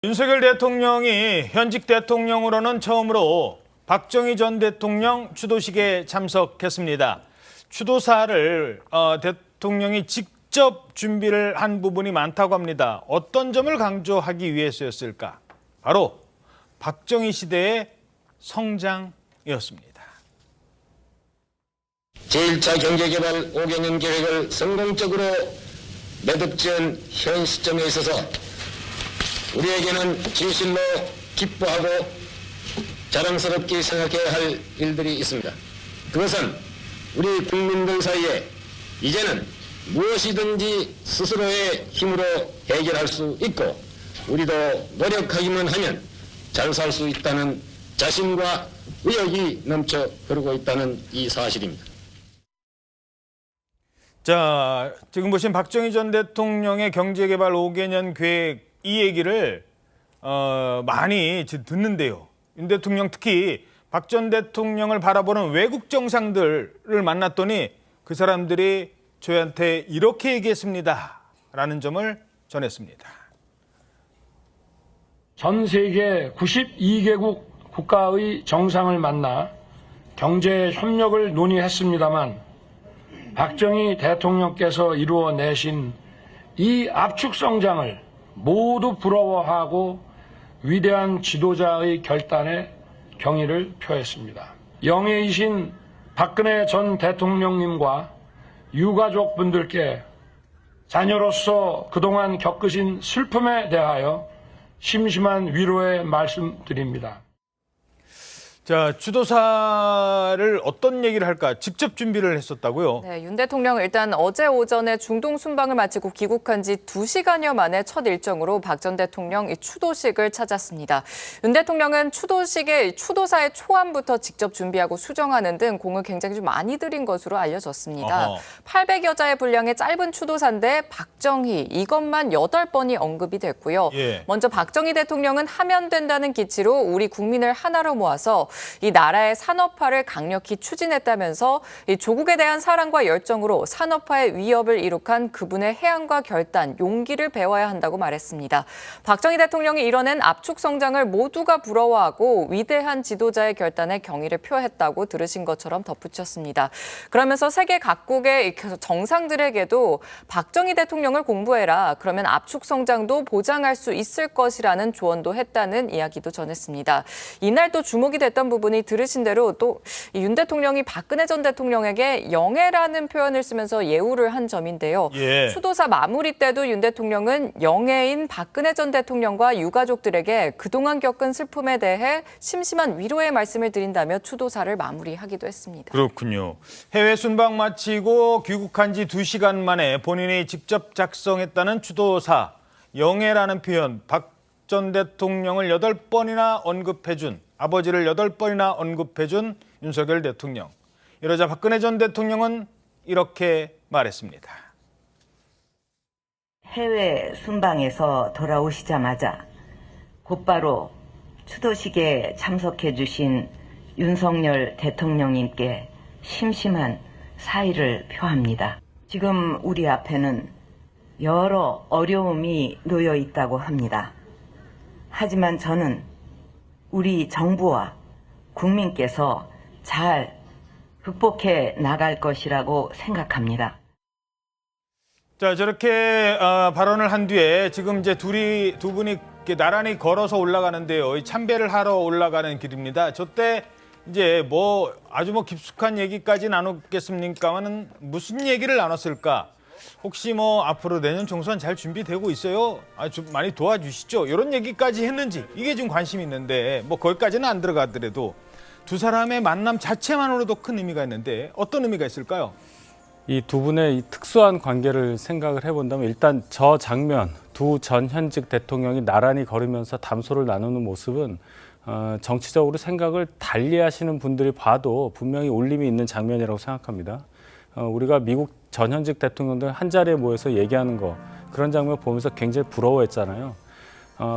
윤석열 대통령이 현직 대통령으로는 처음으로 박정희 전 대통령 추도식에 참석했습니다. 추도사를 대통령이 직접 준비를 한 부분이 많다고 합니다. 어떤 점을 강조하기 위해서였을까? 바로 박정희 시대의 성장이었습니다. 제1차 경제개발 5개년 계획을 성공적으로 매듭지은 현 시점에 있어서 우리에게는 진실로 기뻐하고 자랑스럽게 생각해야 할 일들이 있습니다. 그것은 우리 국민들 사이에 이제는 무엇이든지 스스로의 힘으로 해결할 수 있고 우리도 노력하기만 하면 잘 살 수 있다는 자신과 의욕이 넘쳐 흐르고 있다는 이 사실입니다. 자, 지금 보신 박정희 전 대통령의 경제개발 5개년 계획 이 얘기를 많이 듣는데요. 윤 대통령 특히 박 전 대통령을 바라보는 외국 정상들을 만났더니 그 사람들이 저희한테 이렇게 얘기했습니다. 라는 점을 전했습니다. 전 세계 92개국 국가의 정상을 만나 경제 협력을 논의했습니다만 박정희 대통령께서 이루어내신 이 압축 성장을 모두 부러워하고 위대한 지도자의 결단에 경의를 표했습니다. 영예이신 박근혜 전 대통령님과 유가족분들께 자녀로서 그동안 겪으신 슬픔에 대하여 심심한 위로의 말씀드립니다. 자, 추도사를 어떤 얘기를 할까? 직접 준비를 했었다고요? 네, 윤 대통령은 일단 어제 오전에 중동 순방을 마치고 귀국한 지 2시간여 만에 첫 일정으로 박 전 대통령 추도식을 찾았습니다. 윤 대통령은 추도식에 추도사의 초안부터 직접 준비하고 수정하는 등 공을 굉장히 좀 많이 들인 것으로 알려졌습니다. 800여 자의 분량의 짧은 추도사인데 박정희 이것만 8번이 언급이 됐고요. 예. 먼저 박정희 대통령은 하면 된다는 기치로 우리 국민을 하나로 모아서 이 나라의 산업화를 강력히 추진했다면서 이 조국에 대한 사랑과 열정으로 산업화의 위협을 이룩한 그분의 해안과 결단, 용기를 배워야 한다고 말했습니다. 박정희 대통령이 이뤄낸 압축 성장을 모두가 부러워하고 위대한 지도자의 결단에 경의를 표했다고 들으신 것처럼 덧붙였습니다. 그러면서 세계 각국의 정상들에게도 박정희 대통령을 공부해라. 그러면 압축 성장도 보장할 수 있을 것이라는 조언도 했다는 이야기도 전했습니다. 이날 또 주목이 됐던 부분이 들으신 대로 또 윤 대통령이 박근혜 전 대통령에게 영예라는 표현을 쓰면서 예우를 한 점인데요. 예. 추도사 마무리 때도 윤 대통령은 영예인 박근혜 전 대통령과 유가족들에게 그동안 겪은 슬픔에 대해 심심한 위로의 말씀을 드린다며 추도사를 마무리하기도 했습니다. 그렇군요. 해외 순방 마치고 귀국한 지 2시간 만에 본인이 직접 작성했다는 추도사, 영예라는 표현, 박 전 대통령을 8번이나 언급해준, 아버지를 8번이나 언급해준 윤석열 대통령. 이러자 박근혜 전 대통령은 이렇게 말했습니다. 해외 순방에서 돌아오시자마자 곧바로 추도식에 참석해 주신 윤석열 대통령님께 심심한 사의를 표합니다. 지금 우리 앞에는 여러 어려움이 놓여 있다고 합니다. 하지만 저는 우리 정부와 국민께서 잘 극복해 나갈 것이라고 생각합니다. 자, 저렇게 발언을 한 뒤에 지금 이제 두 분이 이렇게 나란히 걸어서 올라가는데요. 이 참배를 하러 올라가는 길입니다. 저때 이제 아주 깊숙한 얘기까지 나눴겠습니까만은 무슨 얘기를 나눴을까? 혹시 앞으로 내년 총선 잘 준비되고 있어요? 좀 많이 도와주시죠. 이런 얘기까지 했는지 이게 지금 관심이 있는데 거기까지는 안 들어가더라도 두 사람의 만남 자체만으로도 큰 의미가 있는데 어떤 의미가 있을까요? 이 두 분의 이 특수한 관계를 생각을 해본다면 일단 저 장면, 두 전 현직 대통령이 나란히 걸으면서 담소를 나누는 모습은 정치적으로 생각을 달리하시는 분들이 봐도 분명히 울림이 있는 장면이라고 생각합니다. 우리가 미국 전 현직 대통령들 한 자리에 모여서 얘기하는 거 그런 장면 보면서 굉장히 부러워했잖아요.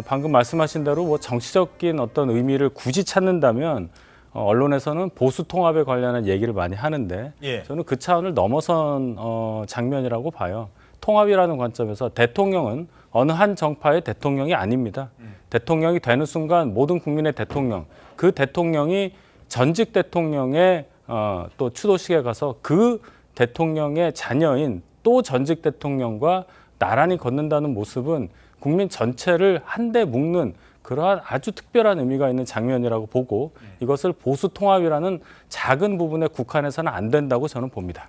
방금 말씀하신 대로 정치적인 어떤 의미를 굳이 찾는다면 언론에서는 보수 통합에 관련한 얘기를 많이 하는데 예. 저는 그 차원을 넘어선 장면이라고 봐요. 통합이라는 관점에서 대통령은 어느 한 정파의 대통령이 아닙니다. 대통령이 되는 순간 모든 국민의 대통령, 그 대통령이 전직 대통령의 또 추도식에 가서 그 대통령의 자녀인 또 전직 대통령과 나란히 걷는다는 모습은 국민 전체를 한데 묶는 그러한 아주 특별한 의미가 있는 장면이라고 보고 이것을 보수 통합이라는 작은 부분에 국한해서는 안 된다고 저는 봅니다.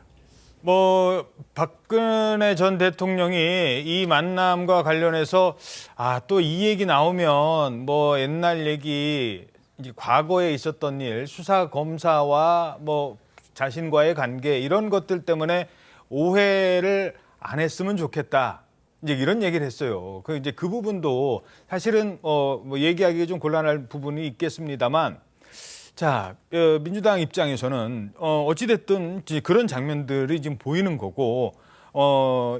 뭐 박근혜 전 대통령이 이 만남과 관련해서 또 이 얘기 나오면 뭐 옛날 얘기, 이제 과거에 있었던 일, 수사 검사와 뭐 자신과의 관계 이런 것들 때문에 오해를 안 했으면 좋겠다. 이제 이런 얘기를 했어요. 이제 그 부분도 사실은 뭐 얘기하기 좀 곤란할 부분이 있겠습니다만, 자, 민주당 입장에서는 어찌됐든 이제 그런 장면들이 지금 보이는 거고,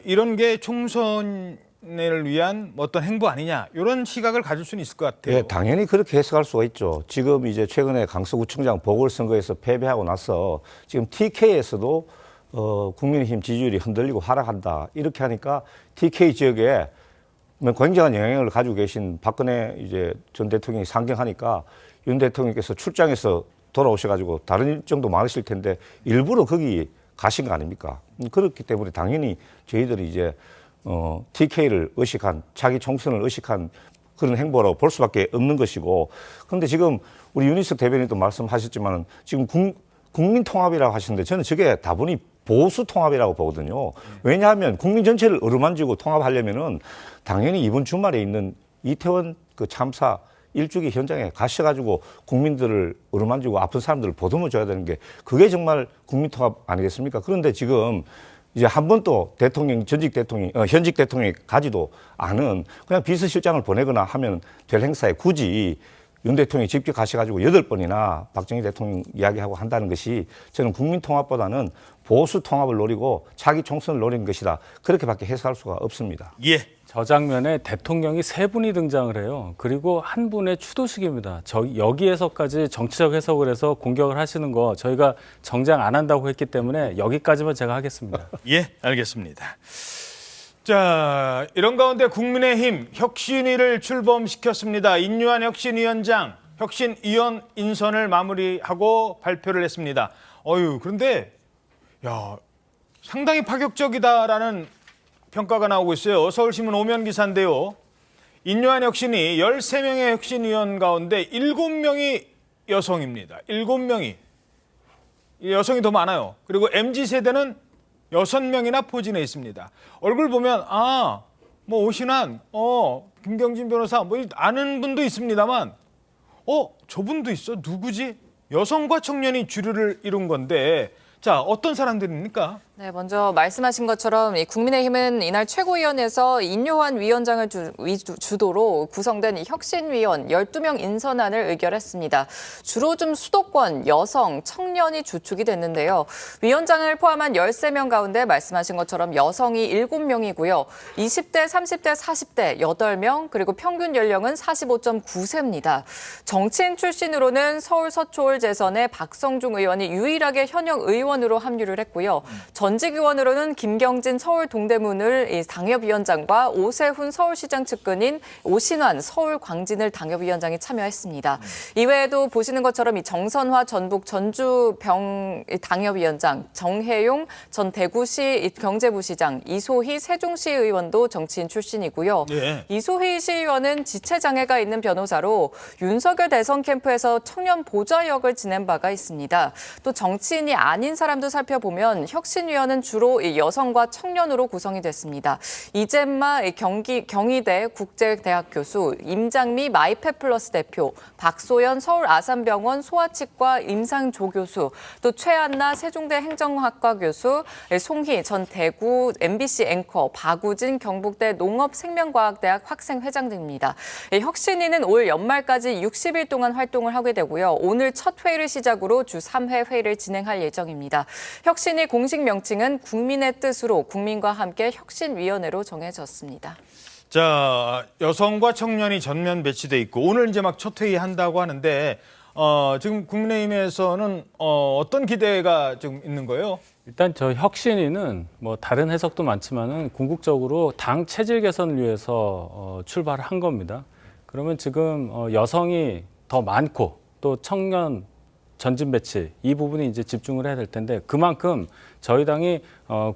이런 게 총선을 위한 어떤 행보 아니냐, 이런 시각을 가질 수는 있을 것 같아요. 예, 당연히 그렇게 해석할 수가 있죠. 지금 이제 최근에 강서구청장 보궐선거에서 패배하고 나서 지금 TK에서도 국민의힘 지지율이 흔들리고 하락한다. 이렇게 하니까 TK 지역에 굉장한 영향력을 가지고 계신 박근혜 이제 전 대통령이 상경하니까 윤 대통령께서 출장해서 돌아오셔가지고 다른 일정도 많으실 텐데 일부러 거기 가신 거 아닙니까? 그렇기 때문에 당연히 저희들이 이제 TK를 의식한, 자기 총선을 의식한 그런 행보라고 볼 수밖에 없는 것이고, 그런데 지금 우리 윤희석 대변인도 말씀하셨지만은 지금 국민 통합이라고 하시는데 저는 저게 다분히 보수 통합이라고 보거든요. 왜냐하면 국민 전체를 어루만지고 통합하려면은 당연히 이번 주말에 있는 이태원 그 참사 일주기 현장에 가셔가지고 국민들을 어루만지고 아픈 사람들을 보듬어 줘야 되는 게 그게 정말 국민 통합 아니겠습니까? 그런데 지금 이제 한 번도 대통령, 현직 대통령이 가지도 않은 그냥 비서실장을 보내거나 하면 될 행사에 굳이 윤 대통령이 직접 가셔가지고 8번이나 박정희 대통령 이야기하고 한다는 것이 저는 국민 통합보다는 보수 통합을 노리고 자기 총선을 노리는 것이다. 그렇게밖에 해석할 수가 없습니다. 예. 저 장면에 대통령이 3분이 등장을 해요. 그리고 한 분의 추도식입니다. 여기에서까지 정치적 해석을 해서 공격을 하시는 거 저희가 정장 안 한다고 했기 때문에 여기까지만 제가 하겠습니다. 예, 알겠습니다. 자, 이런 가운데 국민의힘 혁신위를 출범시켰습니다. 인유한 혁신위원장, 혁신위원 인선을 마무리하고 발표를 했습니다. 그런데 상당히 파격적이다라는 평가가 나오고 있어요. 서울신문 오면 기사인데요. 인유한 혁신이 13명의 혁신위원 가운데 7명이 여성입니다. 7명이. 여성이 더 많아요. 그리고 MZ세대는 6명이나 포진해 있습니다. 얼굴 보면 뭐 오신환, 김경진 변호사 뭐 아는 분도 있습니다만 저분도 있어? 누구지? 여성과 청년이 주류를 이룬 건데 자, 어떤 사람들입니까? 네, 먼저 말씀하신 것처럼 이 국민의힘은 이날 최고위원회에서 인요한 위원장을 주도로 구성된 이 혁신위원 12명 인선안을 의결했습니다. 주로 좀 수도권, 여성, 청년이 주축이 됐는데요. 위원장을 포함한 13명 가운데 말씀하신 것처럼 여성이 7명이고요. 20대, 30대, 40대 8명, 그리고 평균 연령은 45.9세입니다. 정치인 출신으로는 서울 서초울 재선의 박성중 의원이 유일하게 현역 의원으로 합류를 했고요. 전직 의원으로는 김경진 서울 동대문을 당협위원장과 오세훈 서울시장 측근인 오신환 서울 광진을 당협위원장이 참여했습니다. 이외에도 보시는 것처럼 이 정선화 전북 전주병 당협위원장, 정혜용 전 대구시 경제부시장, 이소희 세종시 의원도 정치인 출신이고요. 네. 이소희 시의원은 지체장애가 있는 변호사로 윤석열 대선 캠프에서 청년 보좌 역을 지낸 바가 있습니다. 또 정치인이 아닌 사람도 살펴보면 혁신위원은 주로 여성과 청년으로 구성이 됐습니다. 이젠마 경희대 국제대학 교수, 임장미 마이페플러스 대표, 박소연 서울 아산병원 소아치과 임상조 교수, 또 최한나 세종대 행정학과 교수, 송희 전 대구 MBC 앵커, 박우진 경북대 농업생명과학대학 학생회장 등입니다. 혁신위는 올 연말까지 60일 동안 활동을 하게 되고요. 오늘 첫 회의를 시작으로 주 3회 회의를 진행할 예정입니다. 혁신위 공식 명칭은 국민의 뜻으로 국민과 함께 혁신위원회로 정해졌습니다. 자, 여성과 청년이 전면 배치돼 있고 오늘 이제 막 첫 회의 한다고 하는데 지금 국민의힘에서는 어떤 기대가 좀 있는 거예요? 일단 저 혁신위는 뭐 다른 해석도 많지만은 궁극적으로 당 체질 개선을 위해서 출발을 한 겁니다. 그러면 지금 여성이 더 많고 또 청년 전진 배치 이 부분이 이제 집중을 해야 될 텐데 그만큼 저희 당이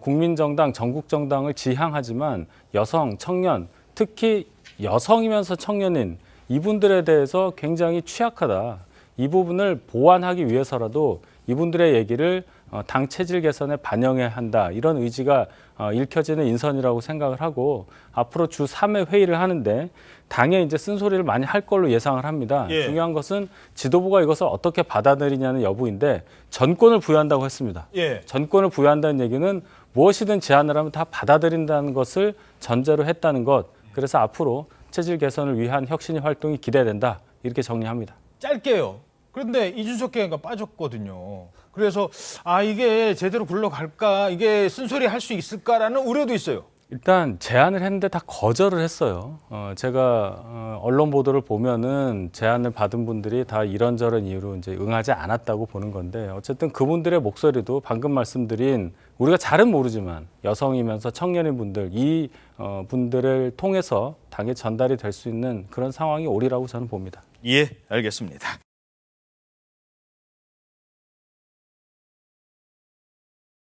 국민정당, 전국정당을 지향하지만 여성, 청년, 특히 여성이면서 청년인 이분들에 대해서 굉장히 취약하다. 이 부분을 보완하기 위해서라도 이분들의 얘기를 당 체질 개선에 반영해야 한다. 이런 의지가 읽혀지는 인선이라고 생각을 하고 앞으로 주 3회 회의를 하는데 당에 이제 쓴소리를 많이 할 걸로 예상을 합니다. 예. 중요한 것은 지도부가 이것을 어떻게 받아들이냐는 여부인데 전권을 부여한다고 했습니다. 예. 전권을 부여한다는 얘기는 무엇이든 제안을 하면 다 받아들인다는 것을 전제로 했다는 것. 그래서 앞으로 체질 개선을 위한 혁신의 활동이 기대된다. 이렇게 정리합니다. 짧게요. 그런데 이준석 개가 빠졌거든요. 그래서 이게 제대로 굴러갈까, 이게 쓴소리 할 수 있을까라는 우려도 있어요. 일단 제안을 했는데 다 거절을 했어요. 제가 언론 보도를 보면은 제안을 받은 분들이 다 이런저런 이유로 이제 응하지 않았다고 보는 건데 어쨌든 그분들의 목소리도 방금 말씀드린 우리가 잘은 모르지만 여성이면서 청년인 분들 이 분들을 통해서 당에 전달이 될 수 있는 그런 상황이 오리라고 저는 봅니다. 예, 알겠습니다.